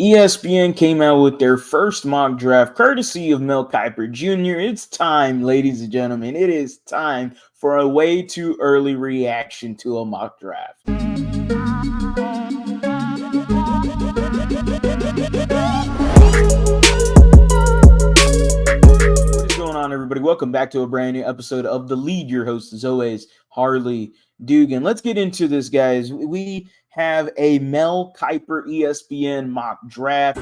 ESPN came out with their first mock draft, courtesy of Mel Kiper Jr. It's time, ladies and gentlemen. It is time for a way too early reaction to a mock draft. What is going on, everybody? Welcome back to a brand new episode of The Lead. Your host, as always, Harley Dugan. Let's get into this, guys. We have a Mel Kiper ESPN mock draft.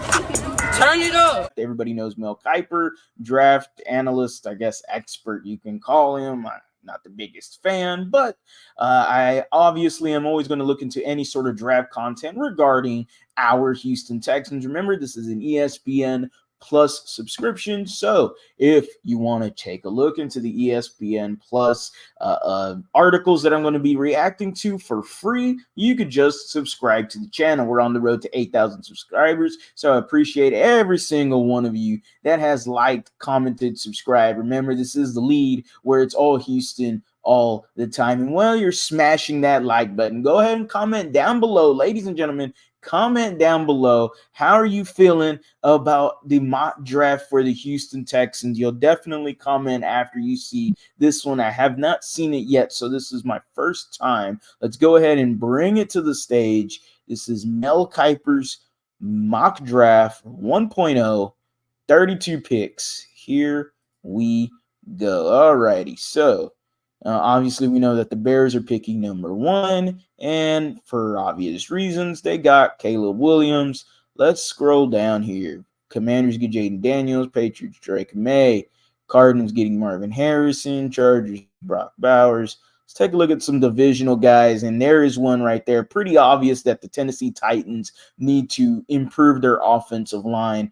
Turn it up. Everybody knows Mel Kiper, draft analyst, I guess expert you can call him. I'm not the biggest fan, but I obviously am always going to look into any sort of draft content regarding our Houston Texans. Remember, this is an ESPN Plus subscription, so if you want to take a look into the ESPN Plus articles that I'm going to be reacting to for free, you could just subscribe to the channel. We're on the road to 8,000 subscribers, so I appreciate every single one of you that has liked, commented, subscribed. Remember, this is The Lead, where it's all Houston all the time. And while you're smashing that like button, go ahead and comment down below, ladies and gentlemen. Comment down below. How are you feeling about the mock draft for the Houston Texans? You'll definitely comment after you see this one. I have not seen it yet, so this is my first time. Let's go ahead and bring it to the stage. This is Mel Kiper's mock draft 1.0, 32 picks. Here we go. Alrighty, so obviously, we know that the Bears are picking number 1, and for obvious reasons, they got Caleb Williams. Let's scroll down here. Commanders get Jaden Daniels, Patriots Drake May, Cardinals getting Marvin Harrison, Chargers Brock Bowers. Let's take a look at some divisional guys, and there is one right there. Pretty obvious that the Tennessee Titans need to improve their offensive line.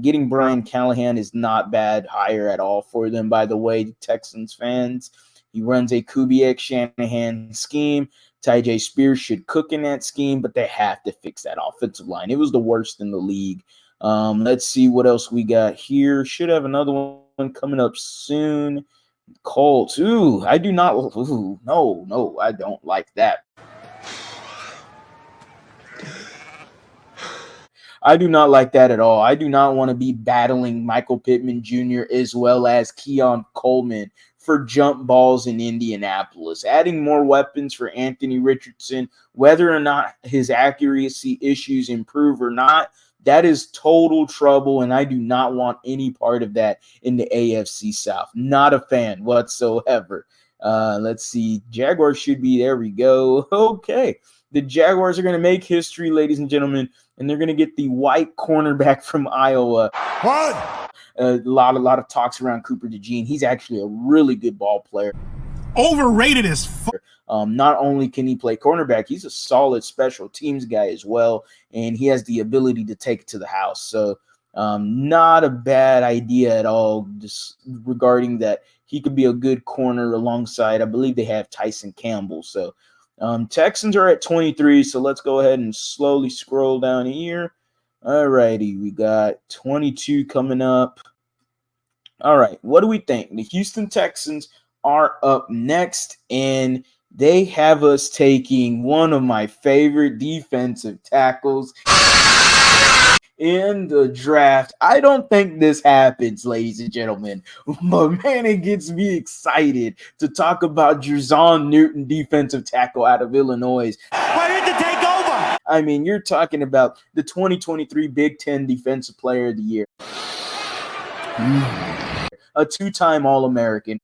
Getting Brian Callahan is not bad hire at all for them, by the way, Texans fans. He runs a Kubiak Shanahan scheme. Tyjae Spears should cook in that scheme, but they have to fix that offensive line. It was the worst in the league. Let's see what else we got here. Should have another one coming up soon. Colts. Ooh, I do not. Ooh, no, I don't like that. I do not like that at all. I do not want to be battling Michael Pittman Jr. as well as Keon Coleman for jump balls in Indianapolis. Adding more weapons for Anthony Richardson, whether or not his accuracy issues improve or not, that is total trouble, and I do not want any part of that in the AFC South. Not a fan whatsoever. Let's see. Jaguars should be, there we go. Okay. The Jaguars are going to make history, ladies and gentlemen, and they're going to get the white cornerback from Iowa. What? A lot of talks around Cooper DeJean. He's actually a really good ball player. Overrated as fuck. Not only can he play cornerback, he's a solid special teams guy as well, and he has the ability to take it to the house. So not a bad idea at all, just regarding that he could be a good corner alongside, I believe they have Tyson Campbell. So Texans are at 23, so let's go ahead and slowly scroll down here. All righty, we got 22 coming up. All right, what do we think? The Houston Texans are up next, and they have us taking one of my favorite defensive tackles in the draft. I don't think this happens, ladies and gentlemen, but man, it gets me excited to talk about Jer'zhan Newton, defensive tackle out of Illinois. We're here to take over. I mean, you're talking about the 2023 Big Ten Defensive Player of the Year, a 2-time All-American,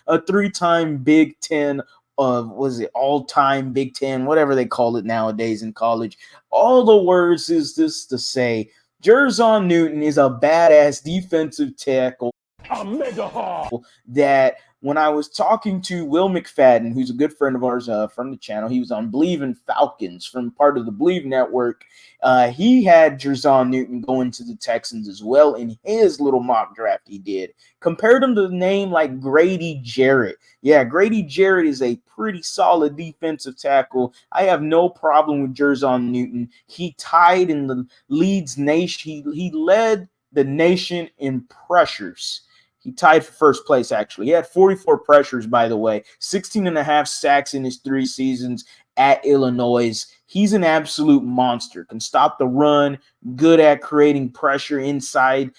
a 3-time Big Ten all-time Big Ten, whatever they call it nowadays in college. All the words is this to say, Jer'zhan Newton is a badass defensive tackle. A mega haul. That when I was talking to Will McFadden, who's a good friend of ours from the channel, he was on Believe in Falcons from part of the Believe Network. He had Jer'zhan Newton going to the Texans as well in his little mock draft he did. Compared him to a name like Grady Jarrett. Yeah, Grady Jarrett is a pretty solid defensive tackle. I have no problem with Jer'zhan Newton. He tied in the leads nation. He led the nation in pressures. He tied for first place, actually. He had 44 pressures, by the way, 16 and a half sacks in his 3 seasons, at Illinois. He's an absolute monster, can stop the run, good at creating pressure inside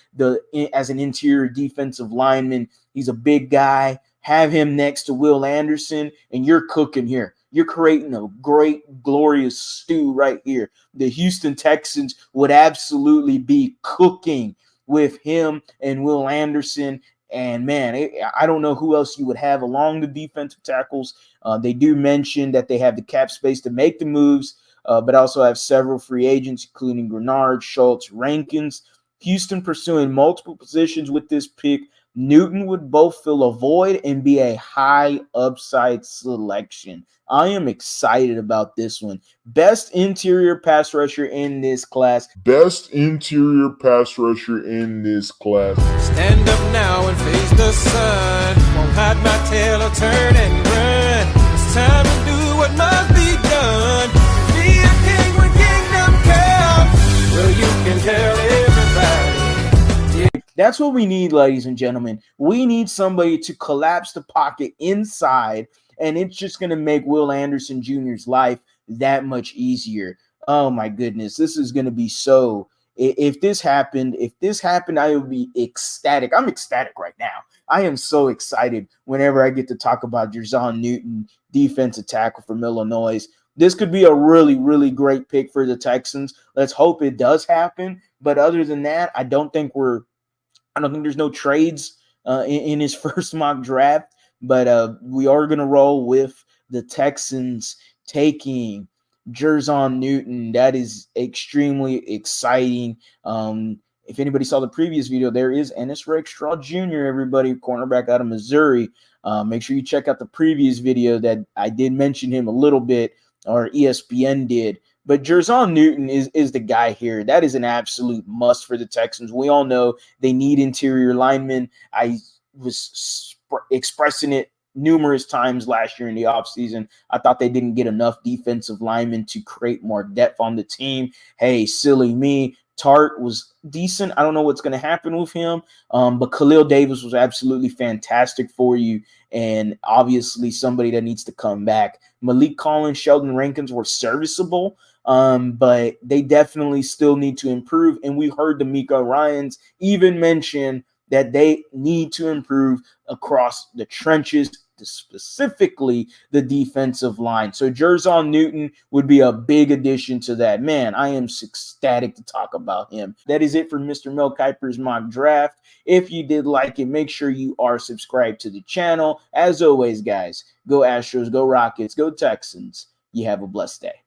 as an interior defensive lineman. He's a big guy. Have him next to Will Anderson, and you're cooking here. You're creating a great, glorious stew right here. The Houston Texans would absolutely be cooking with him and Will Anderson. And, man, I don't know who else you would have along the defensive tackles. They do mention that they have the cap space to make the moves, but also have several free agents, including Grenard, Schultz, Rankins. Houston pursuing multiple positions with this pick. Newton would both fill a void and be a high upside selection. I am excited about this one. Best interior pass rusher in this class. Best interior pass rusher in this class. Stand up now and face the sun. Won't hide my tail or turn and run. It's time to do what must be done. Be a king when kingdom comes. Well, you can tell everybody. That's what we need, ladies and gentlemen. We need somebody to collapse the pocket inside, and it's just going to make Will Anderson Jr.'s life that much easier. Oh, my goodness. This is going to be so – if this happened, I would be ecstatic. I'm ecstatic right now. I am so excited whenever I get to talk about Jer'zhan Newton, defensive tackle from Illinois. This could be a really, really great pick for the Texans. Let's hope it does happen. But other than that, I don't think there's no trades in his first mock draft, but we are going to roll with the Texans taking Jer'zhan Newton. That is extremely exciting. If anybody saw the previous video, there is Ennis Rakestraw Jr., everybody, cornerback out of Missouri. Make sure you check out the previous video that I did mention him a little bit, or ESPN did. But Jer'zhan Newton is the guy here. That is an absolute must for the Texans. We all know they need interior linemen. I was expressing it numerous times last year in the offseason. I thought they didn't get enough defensive linemen to create more depth on the team. Hey, silly me. Tart was decent. I don't know what's going to happen with him, but Khalil Davis was absolutely fantastic for you, and obviously somebody that needs to come back. Malik Collins, Sheldon Rankins were serviceable, but they definitely still need to improve, and we heard D'Amico Ryans even mention that they need to improve across the trenches, specifically the defensive line. So Jer'zhan Newton would be a big addition to that. Man, I am ecstatic to talk about him. That is it for Mr. Mel Kiper's mock draft. If you did like it, make sure you are subscribed to the channel. As always, guys, go Astros, go Rockets, go Texans. You have a blessed day.